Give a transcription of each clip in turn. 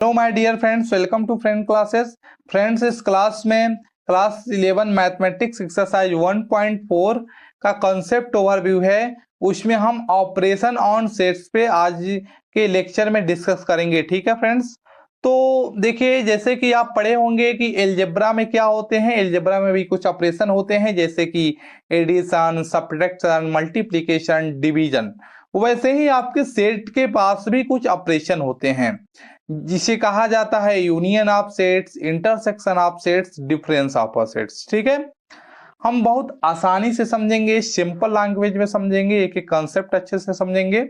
Hello my dear friends, welcome to friend classes. Friends, इस class में class 11 mathematics exercise 1.4 का concept overview है। उसमें हम ऑपरेशन ऑन सेट्स पे आज के लेक्चर में डिस्कस करेंगे। ठीक है फ्रेंड्स, तो देखिए, जैसे कि आप पढ़े होंगे कि एलजेब्रा में क्या होते हैं। एलजेब्रा में भी कुछ ऑपरेशन होते हैं, जैसे कि एडिशन, सब्ट्रैक्शन, मल्टीप्लिकेशन, डिवीजन। वैसे ही आपके सेट के पास भी कुछ ऑपरेशन होते हैं, जिसे कहा जाता है union of sets, intersection of sets, difference of sets. ठीक है, हम बहुत आसानी से समझेंगे, सिंपल लैंग्वेज में समझेंगे, एक एक कॉन्सेप्ट अच्छे से समझेंगे।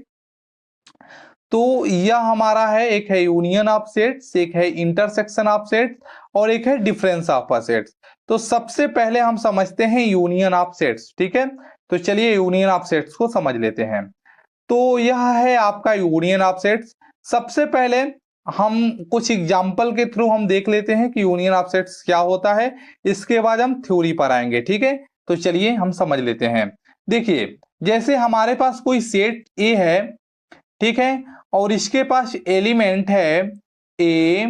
तो यह हमारा है, एक है यूनियन ऑफ सेट्स, एक है इंटरसेक्शन ऑफ सेट्स और एक है डिफरेंस ऑफ सेट्स। तो सबसे पहले हम समझते हैं यूनियन ऑफ सेट्स। ठीक है, तो चलिए यूनियन ऑफ सेट्स को समझ लेते हैं। तो यह है आपका यूनियन ऑफ सेट्स। सबसे पहले हम कुछ एग्जाम्पल के थ्रू हम देख लेते हैं कि यूनियन ऑफ सेट्स क्या होता है। इसके बाद हम थ्योरी पर आएंगे। ठीक है, तो चलिए हम समझ लेते हैं। देखिए, जैसे हमारे पास कोई सेट ए है, ठीक है, और इसके पास एलिमेंट है ए,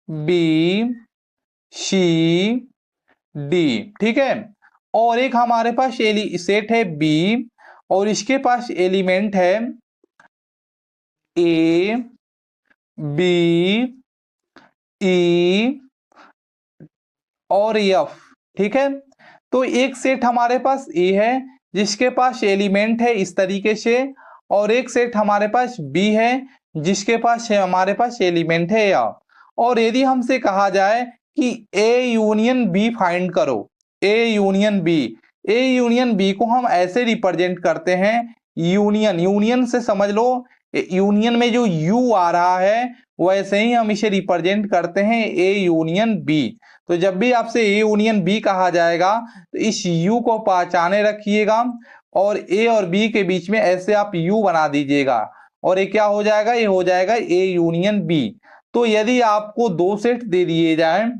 बी, सी, डी। ठीक है, और एक हमारे पास सेट है बी और इसके पास एलिमेंट है ए, बी, ई और एफ। ठीक है, तो एक सेट हमारे पास ए है जिसके पास एलिमेंट है इस तरीके से, और एक सेट हमारे पास बी है जिसके पास हमारे पास एलिमेंट है एफ। और यदि हमसे कहा जाए कि ए यूनियन बी फाइंड करो, A union B, A union B को हम ऐसे रिप्रेजेंट करते हैं, यूनियन, यूनियन से समझ लो, यूनियन में जो यू आ रहा है वैसे ही हम इसे रिप्रेजेंट करते हैं ए यूनियन बी। तो जब भी आपसे ए यूनियन बी कहा जाएगा तो इस यू को पहचाने रखिएगा और ए और बी के बीच में ऐसे आप यू बना दीजिएगा और ये क्या हो जाएगा, ये हो जाएगा ए यूनियन बी। तो यदि आपको दो सेट दे दिए जाएं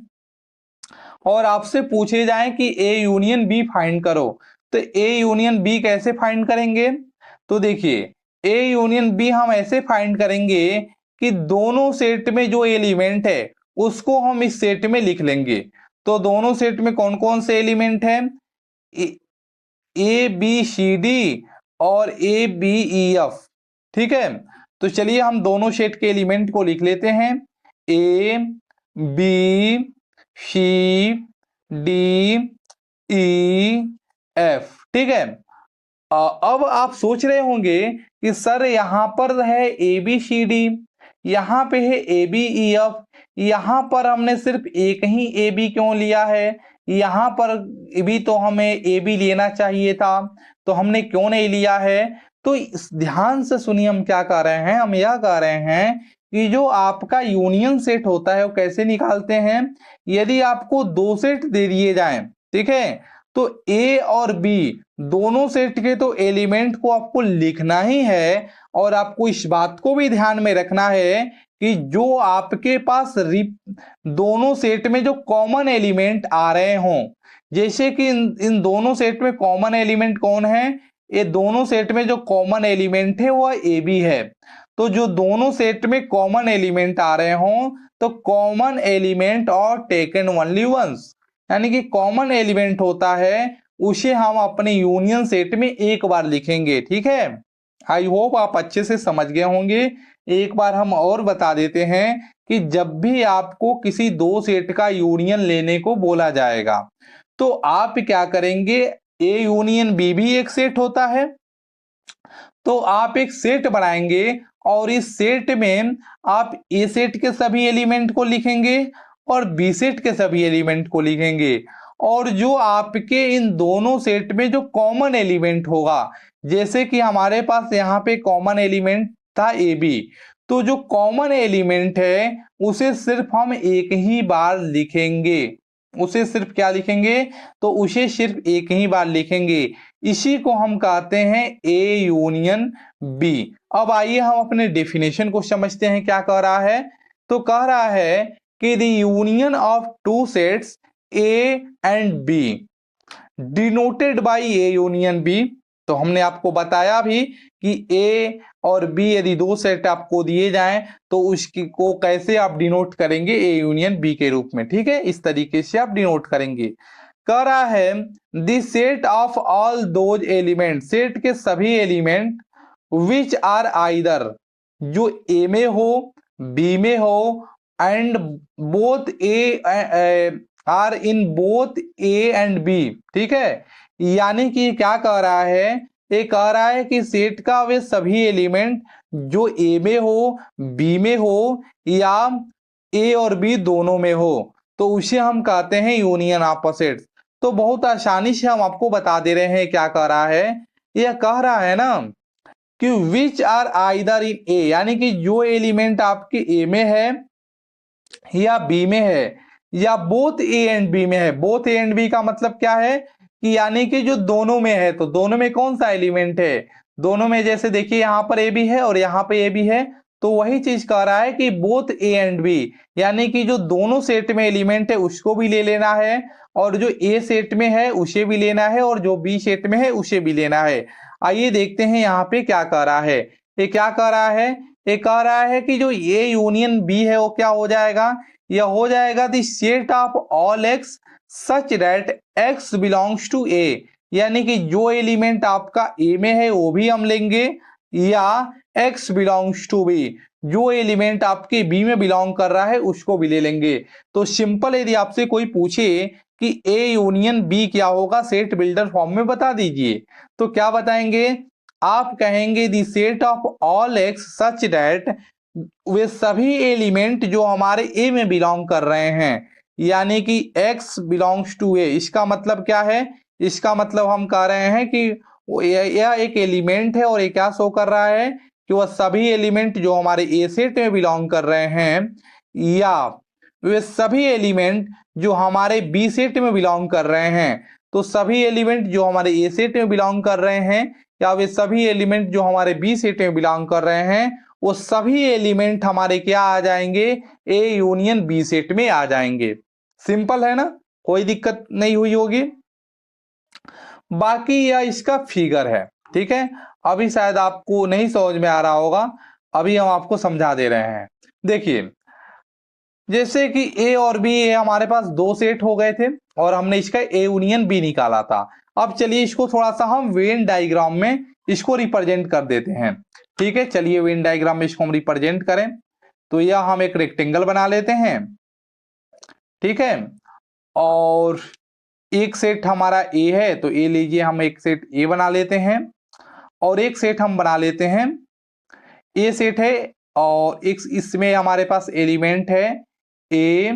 और आपसे पूछे जाएं कि ए यूनियन बी फाइंड करो, तो ए यूनियन बी कैसे फाइंड करेंगे? तो देखिए, ए यूनियन बी हम ऐसे फाइंड करेंगे कि दोनों सेट में जो एलिमेंट है उसको हम इस सेट में लिख लेंगे। तो दोनों सेट में कौन कौन से एलिमेंट है? ए बी सी डी और ए बी ई एफ। ठीक है, तो चलिए हम दोनों सेट के एलिमेंट को लिख लेते हैं, ए, बी, सी, डी, ई, एफ। ठीक है, अब आप सोच रहे होंगे कि सर यहाँ पर है ए बी सी डी, यहाँ पे है ए बी ई एफ, यहाँ पर हमने सिर्फ एक ही ए बी क्यों लिया है? यहाँ पर भी तो हमें ए बी लेना चाहिए था, तो हमने क्यों नहीं लिया है? तो ध्यान से सुनिए, हम क्या कर रहे हैं, हम यह कह रहे हैं कि जो आपका यूनियन सेट होता है वो कैसे निकालते हैं। यदि आपको दो सेट दे दिए जाएं, ठीक है, तो ए और बी दोनों सेट के तो एलिमेंट को आपको लिखना ही है और आपको इस बात को भी ध्यान में रखना है कि जो आपके पास दोनों सेट में जो कॉमन एलिमेंट आ रहे हों, जैसे कि इन दोनों सेट में कॉमन एलिमेंट कौन है? ये दोनों सेट में जो कॉमन एलिमेंट है वह ए बी है। तो जो दोनों सेट में कॉमन एलिमेंट आ रहे हों तो कॉमन एलिमेंट और टेकन ओनली वंस, यानी कि कॉमन एलिमेंट होता है उसे हम अपने यूनियन सेट में एक बार लिखेंगे। ठीक है, आई होप आप अच्छे से समझ गए होंगे। एक बार हम और बता देते हैं कि जब भी आपको किसी दो सेट का यूनियन लेने को बोला जाएगा तो आप क्या करेंगे, ए यूनियन बी भी एक सेट होता है, तो आप एक सेट बनाएंगे और इस सेट में आप ए सेट के सभी एलिमेंट को लिखेंगे और बी सेट के सभी एलिमेंट को लिखेंगे, और जो आपके इन दोनों सेट में जो कॉमन एलिमेंट होगा, जैसे कि हमारे पास यहाँ पे कॉमन एलिमेंट था ए बी, तो जो कॉमन एलिमेंट है उसे सिर्फ हम एक ही बार लिखेंगे, उसे सिर्फ क्या लिखेंगे? तो उसे सिर्फ एक ही बार लिखेंगे। इसी को हम कहते हैं ए यूनियन बी। अब आइए हम अपने डेफिनेशन को समझते हैं, क्या कह रहा है? तो कह रहा है कि the union of two sets A and B denoted by A union B. तो हमने आपको बताया भी कि ए और बी यदि दो सेट आपको दिए जाएं तो उसकी को कैसे आप डिनोट करेंगे, ए यूनियन बी के रूप में। ठीक है, इस तरीके से आप डिनोट करेंगे। कह रहा है the set of all those element, set के सभी एलिमेंट विच आर आइदर, जो ए में हो बी में हो and both A are in both A and B. ठीक है, यानी कि क्या कह रहा है, ये कह रहा है कि सेट का वे सभी एलिमेंट जो ए में हो बी में हो या ए और बी दोनों में हो तो उसे हम कहते हैं यूनियन ऑपोजिट्स। तो बहुत आसानी से हम आपको बता दे रहे हैं क्या कह रहा है, यह कह रहा है ना कि विच आर आइदर इन ए, यानी कि जो एलिमेंट आपके ए में है या बी में है या बोथ ए एंड बी में है। बोथ ए एंड बी का मतलब क्या है कि यानी कि जो दोनों में है, तो दोनों में कौन सा एलिमेंट है, दोनों में जैसे देखिए यहाँ पर ए भी है और यहाँ पे ए भी है, तो वही चीज कह रहा है कि बोथ ए एंड बी, यानी कि जो दोनों सेट में एलिमेंट है उसको भी ले लेना है और जो ए सेट में है उसे भी लेना है और जो बी सेट में है उसे भी लेना है। आइए देखते हैं यहाँ पे क्या कह रहा है। ये क्या कह रहा है, ये कह रहा है कि जो ए यूनियन बी है वो क्या हो जाएगा, यह हो जाएगा the set of all x such that x belongs to A, यानी कि जो एलिमेंट आपका ए में है वो भी हम लेंगे या एक्स बिलोंग्स टू बी, जो एलिमेंट आपके बी में बिलोंग कर रहा है उसको भी ले लेंगे। तो सिंपल, यदि आपसे कोई पूछे कि ए यूनियन बी क्या होगा सेट बिल्डर फॉर्म में बता दीजिए, तो क्या बताएंगे, आप कहेंगे the set of all x such that, वे सभी एलिमेंट जो हमारे ए में बिलोंग कर रहे हैं, यानी कि x बिलोंग्स टू ए। इसका मतलब क्या है, इसका मतलब हम कह रहे हैं कि यह एक एलिमेंट है और ये क्या शो कर रहा है कि वह सभी एलिमेंट जो हमारे ए सेट में बिलोंग कर रहे हैं या वे सभी एलिमेंट जो हमारे बी सेट में बिलोंग कर रहे हैं। तो सभी एलिमेंट जो हमारे ए सेट में बिलोंग कर रहे हैं या वे सभी एलिमेंट जो हमारे बी सेट में बिलोंग कर रहे हैं, वो सभी एलिमेंट हमारे क्या आ जाएंगे, ए यूनियन बी सेट में आ जाएंगे। सिंपल है ना, कोई दिक्कत नहीं हुई होगी। बाकी यह इसका फिगर है। ठीक है, अभी शायद आपको नहीं समझ में आ रहा होगा, अभी हम आपको समझा दे रहे हैं। देखिए, जैसे कि ए और बी हमारे पास दो सेट हो गए थे और हमने इसका ए यूनियन बी निकाला था। अब चलिए इसको थोड़ा सा हम वेन डायग्राम में इसको रिप्रेजेंट कर देते हैं। ठीक है, चलिए वेन डायग्राम में इसको हम रिप्रेजेंट करें। तो यह हम एक रेक्टेंगल बना लेते हैं। ठीक है, और एक सेट हमारा ए है तो ए लीजिए, हम एक सेट ए बना लेते हैं और एक सेट हम बना लेते हैं ए सेट है और एक इसमें हमारे पास एलिमेंट है ए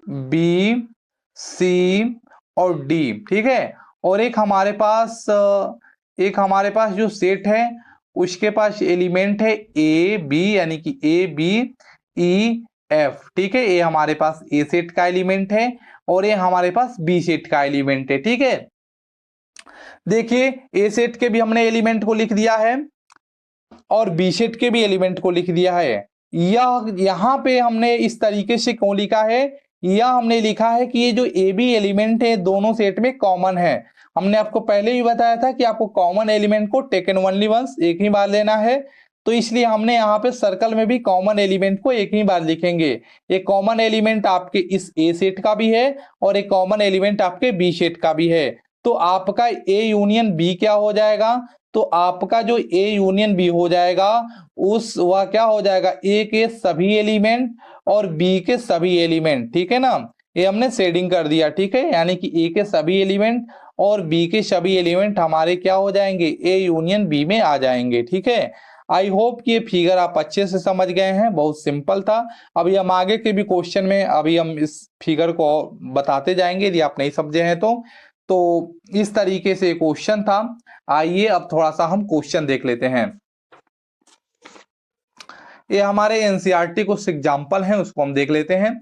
बी सी और डी। ठीक है, और एक हमारे पास जो सेट है उसके पास एलिमेंट है ए बी, यानी कि ए बी ई एफ। ठीक है, ये हमारे पास ए सेट का एलिमेंट है और ये हमारे पास बी सेट का एलिमेंट है। ठीक है, देखिए ए सेट के भी हमने एलिमेंट को लिख दिया है और बी सेट के भी एलिमेंट को लिख दिया है। यह यहाँ पे हमने इस तरीके से क्यों लिखा है, यह हमने लिखा है कि ये जो ए बी एलिमेंट है दोनों सेट में कॉमन है। हमने आपको पहले भी बताया था कि आपको कॉमन एलिमेंट को टेकन ओनली वंस, एक ही बार लेना है, तो इसलिए हमने यहाँ पे सर्कल में भी कॉमन एलिमेंट को एक ही बार लिखेंगे। एक कॉमन एलिमेंट आपके इस ए सेट का भी है और एक कॉमन एलिमेंट आपके बी सेट का भी है। तो आपका ए यूनियन बी क्या हो जाएगा, तो आपका जो ए यूनियन बी हो जाएगा वह क्या हो जाएगा, ए के सभी एलिमेंट और बी के सभी एलिमेंट। ठीक है ना, ये हमने शेडिंग कर दिया। ठीक है, यानी कि ए के सभी एलिमेंट और बी के सभी एलिमेंट हमारे क्या हो जाएंगे, ए यूनियन बी में आ जाएंगे। ठीक है, आई होप कि ये फिगर आप अच्छे से समझ गए हैं, बहुत सिंपल था। अभी हम आगे के भी क्वेश्चन में अभी हम इस फिगर को बताते जाएंगे यदि आप नहीं समझे हैं तो इस तरीके से क्वेश्चन था। आइए अब थोड़ा सा हम क्वेश्चन देख लेते हैं। ये हमारे एनसीईआरटी कुछ एग्जाम्पल हैं, उसको हम देख लेते हैं।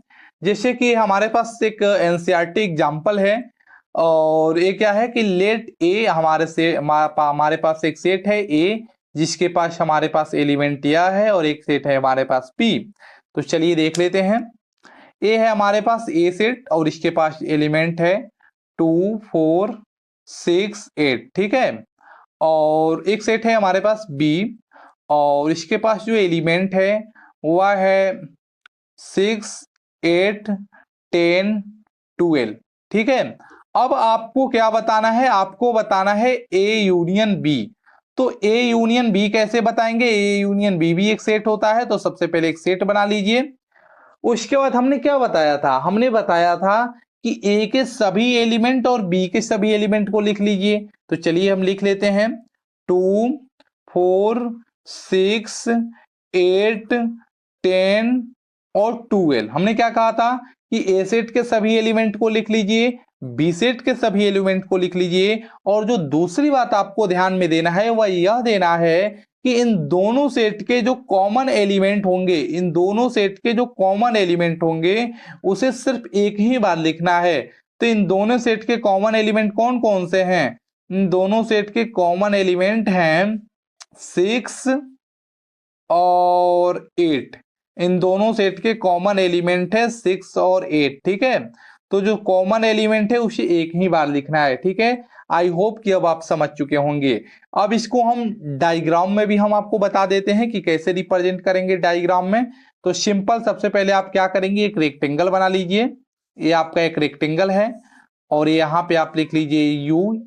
जैसे कि हमारे पास एक एनसीईआरटी एग्जाम्पल है और ये क्या है कि लेट ए हमारे पास एक सेट है ए जिसके पास हमारे पास एलिमेंट यह है और एक सेट है हमारे पास पी। तो चलिए देख लेते हैं। ए है हमारे पास ए सेट और इसके पास एलिमेंट है 2 4 6 8। ठीक है, और एक सेट है हमारे पास बी और इसके पास जो एलिमेंट है वह है 6, 8, 10, 12। ठीक है, अब आपको क्या बताना है, आपको बताना है ए यूनियन बी। तो ए यूनियन बी कैसे बताएंगे, ए यूनियन बी भी एक सेट होता है, तो सबसे पहले एक सेट बना लीजिए। उसके बाद हमने क्या बताया था, हमने बताया था कि ए के सभी एलिमेंट और बी के सभी एलिमेंट को लिख लीजिए। तो चलिए हम लिख लेते हैं 2, 4, 6, 8, 10 और 12। हमने क्या कहा था कि ए सेट के सभी एलिमेंट को लिख लीजिए, बी सेट के सभी एलिमेंट को लिख लीजिए, और जो दूसरी बात आपको ध्यान में देना है वह यह देना है कि इन दोनों सेट के जो कॉमन एलिमेंट होंगे, इन दोनों सेट के जो कॉमन एलिमेंट होंगे उसे सिर्फ एक ही बार लिखना है। तो इन दोनों सेट के कॉमन एलिमेंट कौन कौन से हैं, इन दोनों सेट के कॉमन एलिमेंट हैं 6 और 8। इन दोनों सेट के कॉमन एलिमेंट है 6 और 8। ठीक है, तो जो कॉमन एलिमेंट है उसे एक ही बार लिखना है। ठीक है, आई होप कि अब आप समझ चुके होंगे। अब इसको हम डायग्राम में भी हम आपको बता देते हैं कि कैसे रिप्रेजेंट करेंगे डायग्राम में। तो सिंपल, सबसे पहले आप क्या करेंगे, एक रेक्टेंगल बना लीजिए। ये आपका एक रेक्टेंगल है और यहाँ पे आप लिख लीजिए यू,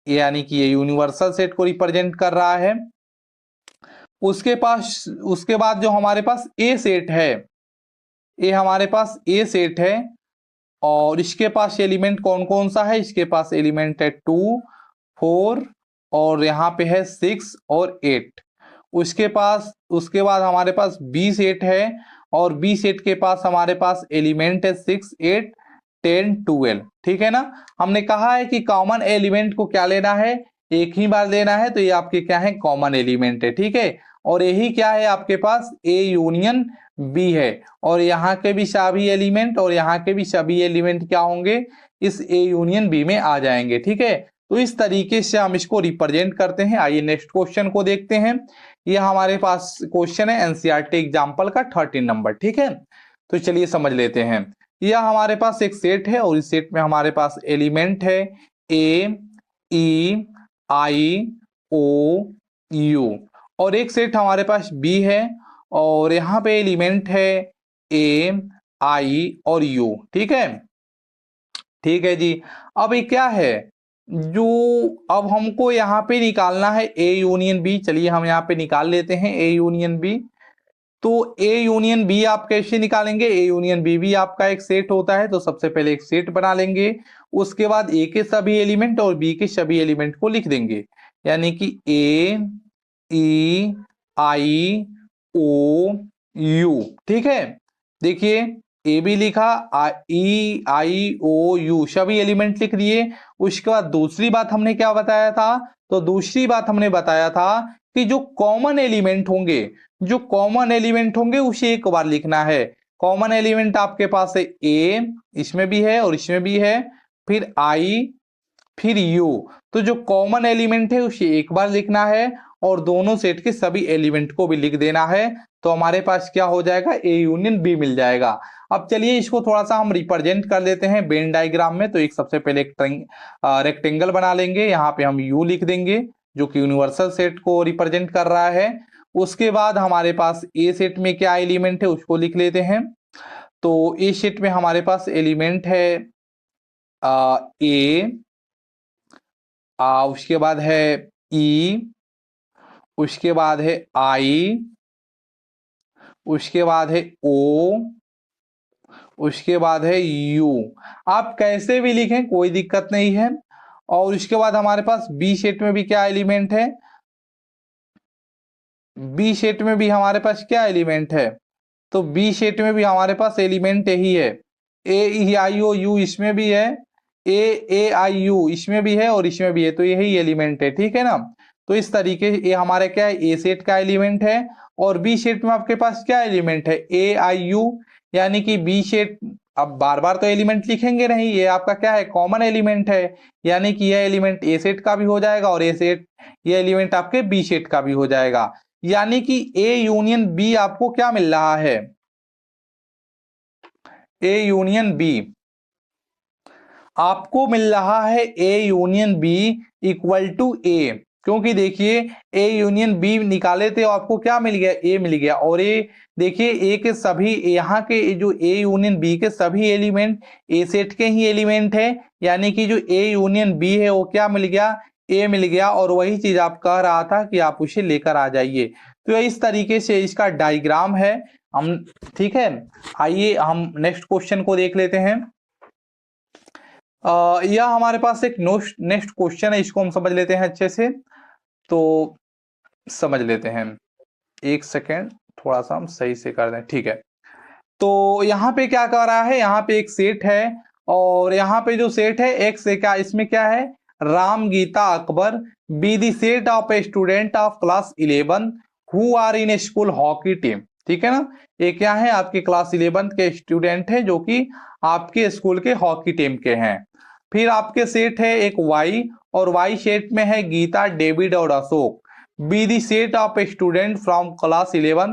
यानी कि ये यूनिवर्सल सेट को रिप्रेजेंट कर रहा है। उसके बाद जो हमारे पास ए सेट है, ये हमारे पास ए सेट है, और इसके पास एलिमेंट कौन कौन सा है, इसके पास एलिमेंट है 2, 4 और यहाँ पे है 6 और 8। उसके बाद हमारे पास बी सेट है, और बी सेट के पास हमारे पास एलिमेंट है 6, 8, 10, 12। ठीक है ना, हमने कहा है कि कॉमन एलिमेंट को क्या लेना है, एक ही बार लेना है, तो ये आपके क्या है, कॉमन एलिमेंट है। ठीक है, और यही क्या है आपके पास, ए यूनियन बी है, और यहाँ के भी सभी एलिमेंट और यहाँ के भी सभी एलिमेंट क्या होंगे, इस ए यूनियन बी में आ जाएंगे। ठीक है, तो इस तरीके से हम इसको रिप्रेजेंट करते हैं। आइए नेक्स्ट क्वेश्चन को देखते हैं। ये हमारे पास क्वेश्चन है एनसीईआरटी एग्जाम्पल का 13 नंबर। ठीक है, तो चलिए समझ लेते हैं। यह हमारे पास एक सेट है और इस सेट में हमारे पास एलिमेंट है ए, ई, आई, ओ, यू, और एक सेट हमारे पास बी है और यहाँ पे एलिमेंट है ए, आई और यू। ठीक है, ठीक है जी। अब ये क्या है, जो अब हमको यहाँ पे निकालना है ए यूनियन बी। चलिए हम यहाँ पे निकाल लेते हैं ए यूनियन बी। तो ए यूनियन बी आप कैसे निकालेंगे, ए यूनियन बी भी आपका एक सेट होता है, तो सबसे पहले एक सेट बना लेंगे। उसके बाद ए के सभी एलिमेंट और बी के सभी एलिमेंट को लिख देंगे, यानी कि ए, ई, आई, ओ, यू। ठीक है, देखिए ए भी लिखा, ई, आई, ओ, यू सभी एलिमेंट लिख दिए। उसके बाद दूसरी बात हमने क्या बताया था, तो दूसरी बात हमने बताया था कि जो कॉमन एलिमेंट होंगे, जो कॉमन एलिमेंट होंगे उसे एक बार लिखना है। कॉमन एलिमेंट आपके पास है ए, इसमें भी है और इसमें भी है, फिर आई, फिर यू। तो जो कॉमन एलिमेंट है उसे एक बार लिखना है और दोनों सेट के सभी एलिमेंट को भी लिख देना है। तो हमारे पास क्या हो जाएगा, ए यूनियन बी मिल जाएगा। अब चलिए इसको थोड़ा सा हम रिप्रेजेंट कर लेते हैं वेन डायग्राम में। तो एक सबसे पहले एक रेक्टेंगल बना लेंगे, यहाँ पे हम यू लिख देंगे जो कि यूनिवर्सल सेट को रिप्रेजेंट कर रहा है। उसके बाद हमारे पास ए सेट में क्या एलिमेंट है उसको लिख लेते हैं। तो ए सेट में हमारे पास एलिमेंट है ए, उसके बाद है ई, उसके बाद है आई, उसके बाद है ओ, उसके बाद है यू। आप कैसे भी लिखें कोई दिक्कत नहीं है। और उसके बाद हमारे पास बी सेट में भी क्या एलिमेंट है, बी सेट में भी हमारे पास क्या एलिमेंट है, तो बी सेट में भी हमारे पास एलिमेंट यही है, ए, ई, आई, ओ, यू इसमें भी है, ए, आई, यू इसमें भी है और इसमें भी है, तो यही एलिमेंट है। ठीक है ना, तो इस तरीके ये हमारे क्या है, ए सेट का एलिमेंट है। और बी सेट में आपके पास क्या एलिमेंट है, ए, आई, यू, यानी कि बी सेट, अब बार बार तो एलिमेंट लिखेंगे नहीं, ये आपका क्या है, कॉमन एलिमेंट है, यानी कि यह एलिमेंट ए सेट का भी हो जाएगा और ए सेट, ये एलिमेंट आपके बी सेट का भी हो जाएगा। यानी कि ए यूनियन बी आपको क्या मिल रहा है, ए यूनियन बी आपको मिल रहा है, A union B equal to A. क्योंकि देखिए ए यूनियन बी निकाले थे, आपको क्या मिल गया, ए मिल गया। और ये देखिए ए के सभी, यहाँ के जो ए यूनियन बी के सभी एलिमेंट ए सेट के ही एलिमेंट है, यानी कि जो ए यूनियन बी है वो क्या मिल गया, ए मिल गया। और वही चीज आप कह रहा था कि आप उसे लेकर आ जाइए। तो इस तरीके से इसका डायग्राम है हम, ठीक है। आइए हम नेक्स्ट क्वेश्चन को देख लेते हैं। यह हमारे पास एक नेक्स्ट क्वेश्चन है, इसको हम समझ लेते हैं अच्छे से। तो समझ लेते हैं, एक सेकेंड, थोड़ा सा हम सही से कर दें, ठीक है। तो यहाँ पे क्या कर रहा है, यहाँ पे एक सेट है, और यहाँ पे जो सेट है एक्स है, क्या इसमें क्या है, Ram, Geeta, Akbar be the set of a student of class 11 who are in a school hockey team, ठीक है ना। ये क्या है, आपके क्लास 11 के स्टूडेंट है जो कि आपके स्कूल के हॉकी टीम के हैं। फिर आपके सेट है एक वाई, और वाई सेट में है गीता, डेविड और Ashok B the set of a student from class 11,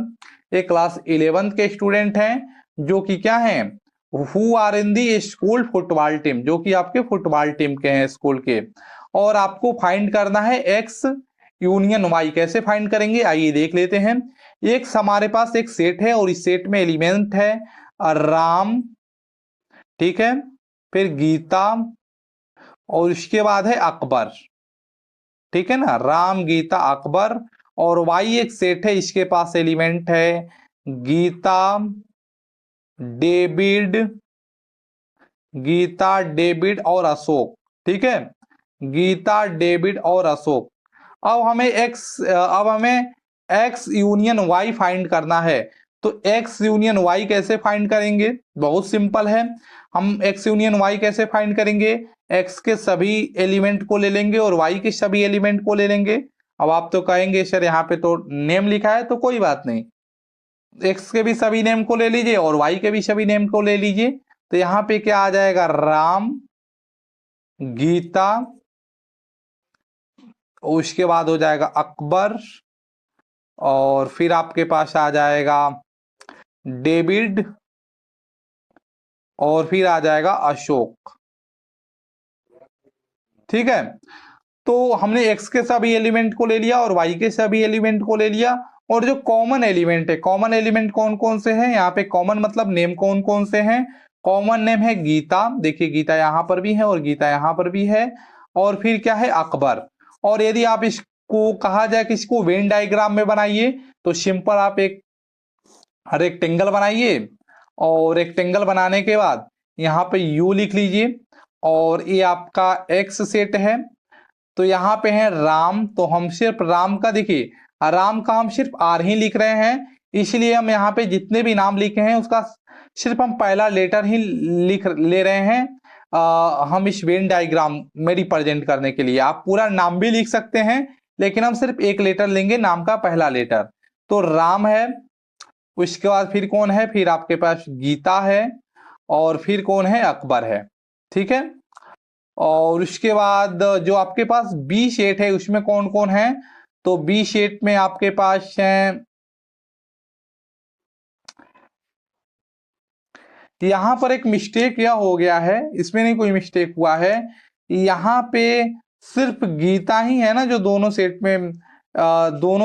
ये क्लास 11 के स्टूडेंट हैं जो कि क्या हैं, who are in the school football team, जो कि आपके फुटबॉल टीम के हैं स्कूल के। और आपको फाइंड करना है एक्स यूनियन वाई। कैसे फाइंड करेंगे, आइए देख लेते हैं। एक हमारे पास एक सेट है, और इस सेट में एलिमेंट है राम, ठीक है, फिर गीता, और इसके बाद है अकबर, ठीक है ना, राम, गीता, अकबर। और वाई एक सेट है, इसके पास एलिमेंट है गीता, डेविड, गीता, डेविड और अशोक, ठीक है, गीता, डेविड और अशोक। अब हमें एक्स यूनियन वाई फाइंड करना है। तो एक्स यूनियन वाई कैसे फाइंड करेंगे, बहुत सिंपल है। हम एक्स यूनियन वाई कैसे फाइंड करेंगे, एक्स के सभी एलिमेंट को ले लेंगे और वाई के सभी एलिमेंट को ले लेंगे। अब आप तो कहेंगे सर यहाँ पे तो नेम लिखा है, तो कोई बात नहीं, एक्स के भी सभी नेम को ले लीजिए और वाई के भी सभी नेम को ले लीजिए। तो यहाँ पे क्या आ जाएगा, राम, गीता, उसके बाद हो जाएगा अकबर, और फिर आपके पास आ जाएगा डेविड, और फिर आ जाएगा अशोक, ठीक है। तो हमने एक्स के सभी एलिमेंट को ले लिया और वाई के सभी एलिमेंट को ले लिया। और जो कॉमन एलिमेंट है, कॉमन एलिमेंट कौन कौन से हैं, यहाँ पे कॉमन मतलब नेम कौन कौन से हैं, कॉमन नेम है गीता, देखिए गीता यहाँ पर भी है और गीता यहाँ पर भी है। और फिर क्या है, अकबर। और यदि आप इसको कहा जाए कि इसको वेन डायग्राम में बनाइए, तो सिंपल आप एक रेक्टेंगल बनाइए, और रेक्टेंगल बनाने के बाद यहाँ पे यू लिख लीजिए, और ये आपका एक्स सेट है। तो यहाँ पे है राम, तो हम सिर्फ राम का, देखिए राम का हम सिर्फ आर ही लिख रहे हैं, इसलिए हम यहाँ पे जितने भी नाम लिखे हैं उसका सिर्फ हम पहला लेटर ही लिख ले रहे हैं, हम इस वेन डायग्राम में रिप्रेजेंट करने के लिए। आप पूरा नाम भी लिख सकते हैं, लेकिन हम सिर्फ एक लेटर लेंगे, नाम का पहला लेटर। तो राम है, उसके बाद फिर कौन है, फिर आपके पास गीता है, और फिर कौन है, अकबर है, ठीक है। और उसके बाद जो आपके पास बी सेट है उसमें कौन कौन है, तो बी सेट में आपके पास है, यहां पर एक मिस्टेक यह हो गया है, इसमें नहीं कोई मिस्टेक हुआ है, यहाँ पे सिर्फ गीता ही है ना जो दोनों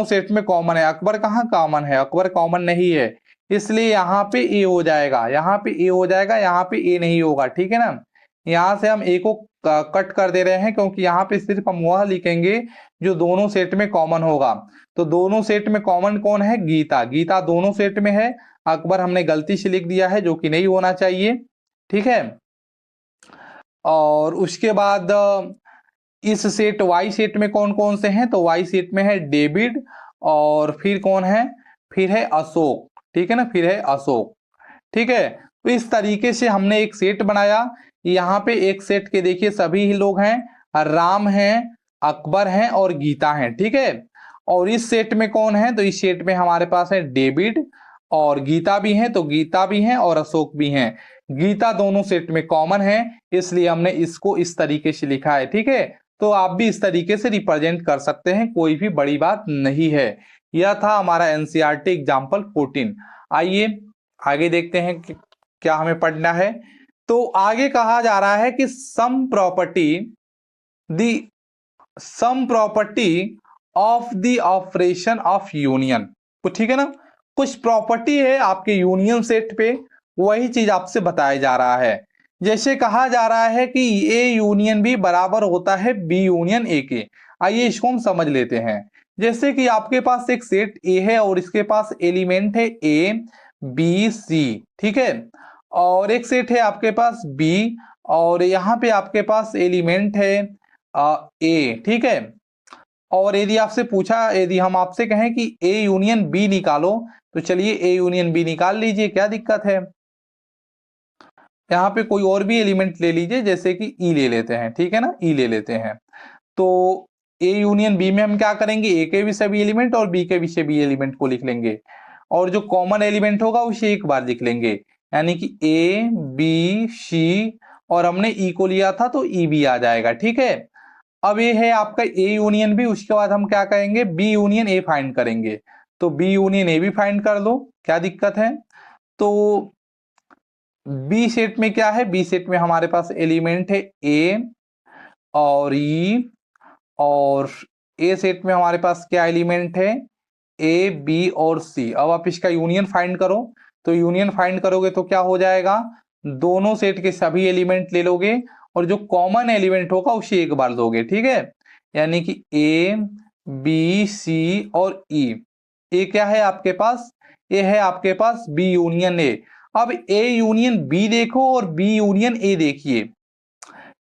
सेट में कॉमन है। अकबर कहाँ कॉमन है, अकबर कॉमन नहीं है, इसलिए यहाँ पे ए हो जाएगा, यहाँ पे ए हो जाएगा, यहाँ पे ए नहीं होगा, ठीक है ना। यहाँ से हम ए को कट कर दे रहे हैं, क्योंकि यहाँ पे सिर्फ हम वह लिखेंगे जो दोनों सेट में कॉमन होगा। तो दोनों सेट में कॉमन कौन है, गीता, गीता दोनों सेट में है। अकबर हमने गलती से लिख दिया है, जो कि नहीं होना चाहिए, ठीक है। और उसके बाद इस सेट वाई सेट में कौन कौन से हैं, तो वाई सेट में है डेविड, और फिर कौन है, फिर है अशोक, ठीक है ना, फिर है अशोक, ठीक है। तो इस तरीके से हमने एक सेट बनाया। यहाँ पे एक सेट के देखिए सभी ही लोग हैं, राम हैं, अकबर हैं और गीता हैं, ठीक है। और इस सेट में कौन है, तो इस सेट में हमारे पास है डेविड, और गीता भी है, तो गीता भी है और अशोक भी हैं। गीता दोनों सेट में कॉमन है, इसलिए हमने इसको इस तरीके से लिखा है, ठीक है। तो आप भी इस तरीके से रिप्रेजेंट कर सकते हैं, कोई भी बड़ी बात नहीं है। यह था हमारा एनसीईआरटी एग्जाम्पल 14। आइए आगे देखते हैं कि क्या हमें पढ़ना है। तो आगे कहा जा रहा है कि sum property the sum property of the operation of union. तो ठीक है ना, कुछ प्रॉपर्टी है आपके यूनियन सेट पे, वही चीज आपसे बताया जा रहा है। जैसे कहा जा रहा है कि ए यूनियन बी बराबर होता है बी यूनियन ए के। आइए इसको हम समझ लेते हैं। जैसे कि आपके पास एक सेट ए है और इसके पास एलिमेंट है ए बी सी, ठीक है, और एक सेट है आपके पास बी और यहाँ पे आपके पास एलिमेंट है ए, ठीक है। और यदि आपसे पूछा, यदि हम आपसे कहें कि ए यूनियन बी निकालो, तो चलिए ए यूनियन बी निकाल लीजिए, क्या दिक्कत है। यहाँ पे कोई और भी एलिमेंट ले लीजिए, जैसे कि ई ले लेते हैं, ठीक है ना, ई ले लेते हैं। तो ए यूनियन बी में हम क्या करेंगे, ए के भी सभी एलिमेंट और बी के भी सभी एलिमेंट को लिख लेंगे, और जो कॉमन एलिमेंट होगा उसे एक बार लिख लेंगे, यानी कि ए बी सी, और हमने ई को लिया था तो ई भी आ जाएगा, ठीक है। अब ये है आपका ए यूनियन बी, उसके बाद हम क्या करेंगे, बी यूनियन ए फाइंड करेंगे। तो बी यूनियन ए भी फाइंड कर लो, क्या दिक्कत है। तो बी सेट में क्या है, बी सेट में हमारे पास एलिमेंट है ए और ई, और ए सेट में हमारे पास क्या एलिमेंट है, ए बी और सी। अब आप इसका यूनियन फाइंड करो, तो यूनियन फाइंड करोगे तो क्या हो जाएगा, दोनों सेट के सभी एलिमेंट ले लोगे और जो कॉमन एलिमेंट होगा उसे एक बार दोगे, ठीक है। यानी कि ए बी सी और ई, ए क्या है आपके पास, ए है आपके पास बी यूनियन ए। अब ए यूनियन बी देखो और बी यूनियन ए देखिए,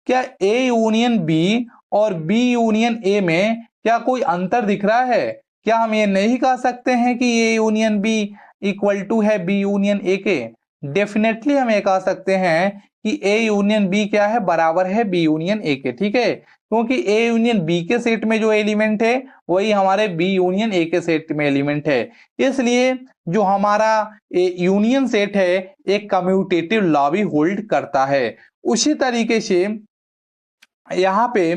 क्या ए यूनियन बी और बी यूनियन ए में क्या कोई अंतर दिख रहा है। क्या हम ये नहीं कह सकते हैं कि A union B equal to है बी यूनियन ए के। डेफिनेटली हम ये कह सकते हैं कि ए यूनियन बी क्या है, बराबर है बी यूनियन ए के, ठीक है, क्योंकि ए यूनियन बी के सेट में जो एलिमेंट है वही हमारे बी यूनियन ए के सेट में एलिमेंट है। इसलिए जो हमारा यूनियन सेट है एक कम्यूटेटिव लॉ भी होल्ड करता है। उसी तरीके से यहाँ पे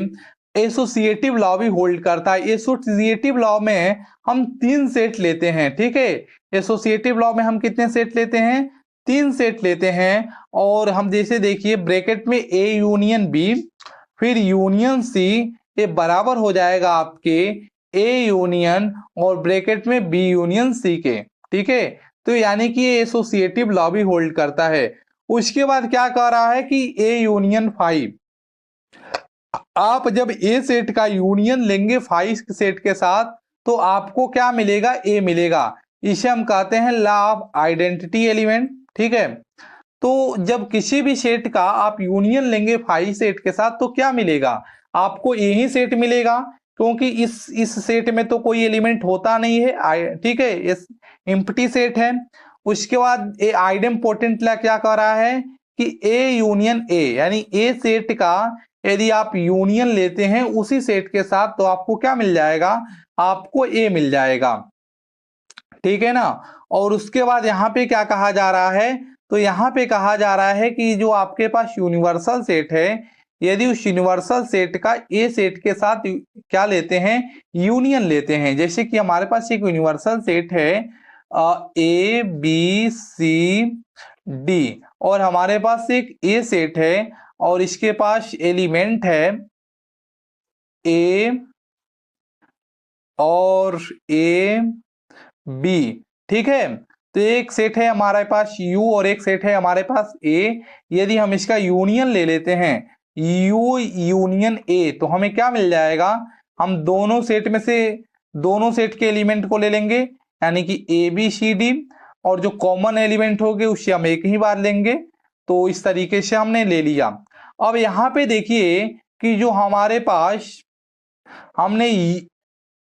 एसोसिएटिव लॉ भी होल्ड करता है। एसोसिएटिव लॉ में हम 3 सेट लेते हैं, ठीक है। एसोसिएटिव लॉ में हम कितने सेट लेते हैं, 3 सेट लेते हैं। और हम जैसे देखिए ब्रैकेट में ए यूनियन बी फिर यूनियन सी, ये बराबर हो जाएगा आपके ए यूनियन और ब्रैकेट में बी यूनियन सी के, ठीक है। तो यानी कि ये एसोसिएटिव लॉ भी होल्ड करता है। उसके बाद क्या कह रहा है कि ए यूनियन 5, आप जब ए सेट का यूनियन लेंगे 5 सेट के साथ तो आपको क्या मिलेगा, ए मिलेगा। इसे हम कहते हैं लॉ ऑफ आइडेंटिटी एलिमेंट, ठीक है। तो जब किसी भी सेट का आप यूनियन लेंगे 5 सेट के साथ तो क्या मिलेगा, आपको ए ही सेट मिलेगा, क्योंकि इस सेट में तो कोई एलिमेंट होता नहीं है, ठीक है, इस एम्प्टी सेट है। उसके बाद ए आइडेम्पोटेंट लॉ क्या कह रहा है कि ए यूनियन ए, यानी ए सेट का यदि आप यूनियन लेते हैं उसी सेट के साथ तो आपको क्या मिल जाएगा, आपको ए मिल जाएगा, ठीक है ना। और उसके बाद यहाँ पे क्या कहा जा रहा है, तो यहाँ पे कहा जा रहा है कि जो आपके पास यूनिवर्सल सेट है, यदि उस यूनिवर्सल सेट का ए सेट के साथ क्या लेते हैं, यूनियन लेते हैं। जैसे कि हमारे पास एक यूनिवर्सल सेट है ए बी सी डी, और हमारे पास एक ए सेट है और इसके पास एलिमेंट है ए और ए बी, ठीक है। तो एक सेट है हमारे पास यू और एक सेट है हमारे पास ए। यदि हम इसका यूनियन ले लेते हैं यू यूनियन ए, तो हमें क्या मिल जाएगा, हम दोनों सेट में से दोनों सेट के एलिमेंट को ले लेंगे, यानी कि ए बी सी डी, और जो कॉमन एलिमेंट होंगे उससे हम एक ही बार लेंगे। तो इस तरीके से हमने ले लिया। अब यहाँ पे देखिए कि जो हमारे पास हमने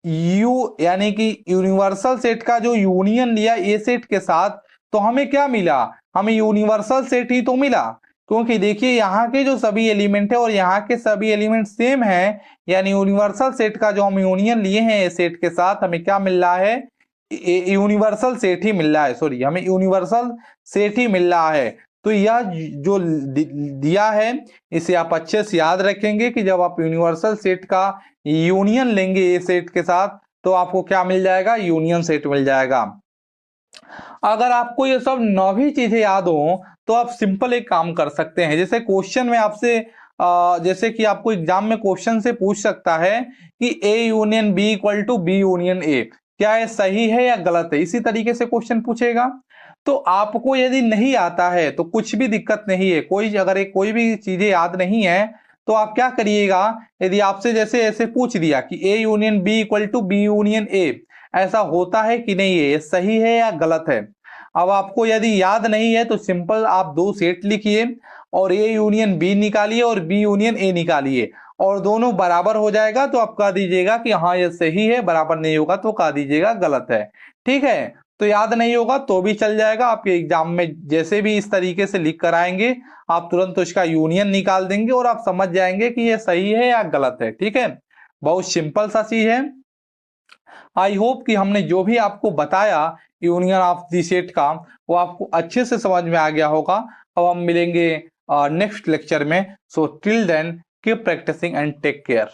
यू यानी कि यूनिवर्सल सेट का जो यूनियन लिया ए सेट के साथ, तो हमें क्या मिला, हमें यूनिवर्सल सेट ही तो मिला, क्योंकि देखिए यहाँ के जो सभी एलिमेंट है और यहाँ के सभी एलिमेंट सेम है, यानी यूनिवर्सल सेट का जो हम यूनियन लिए हैं ए सेट के साथ हमें क्या मिल रहा है, यूनिवर्सल सेट ही मिल रहा है, सॉरी हमें यूनिवर्सल सेट ही मिल रहा है। तो यह जो दिया है इसे आप अच्छे से याद रखेंगे कि जब आप यूनिवर्सल सेट का यूनियन लेंगे ए सेट के साथ तो आपको क्या मिल जाएगा, यूनियन सेट मिल जाएगा। अगर आपको ये सब 9 चीजें याद हो तो आप सिंपल एक काम कर सकते हैं। जैसे क्वेश्चन में आपसे जैसे कि आपको एग्जाम में क्वेश्चन से पूछ सकता है कि A union B equal to B union A, क्या ये सही है या गलत है, इसी तरीके से क्वेश्चन पूछेगा। तो आपको यदि नहीं आता है तो कुछ भी दिक्कत नहीं है, कोई भी चीजें याद नहीं है तो आप क्या करिएगा, यदि आपसे जैसे ऐसे पूछ दिया कि A union B equal to B union A, ऐसा होता है कि नहीं है, ये सही है या गलत है। अब आपको यदि याद नहीं है तो सिंपल आप दो सेट लिखिए और ए यूनियन बी निकालिए और बी यूनियन ए निकालिए और दोनों बराबर हो जाएगा तो आप कह दीजिएगा कि हाँ ये सही है, बराबर नहीं होगा तो कह दीजिएगा गलत है। ठीक है, तो याद नहीं होगा तो भी चल जाएगा, आपके एग्जाम में जैसे भी इस तरीके से लिख कर आएंगे आप तुरंत उसका यूनियन निकाल देंगे और आप समझ जाएंगे कि ये सही है या गलत है। ठीक है, बहुत सिंपल सा चीज है। आई होप कि हमने जो भी आपको बताया यूनियन ऑफ दी सेट का वो आपको अच्छे से समझ में आ गया होगा। अब हम मिलेंगे नेक्स्ट लेक्चर में। So till then keep practising and take care.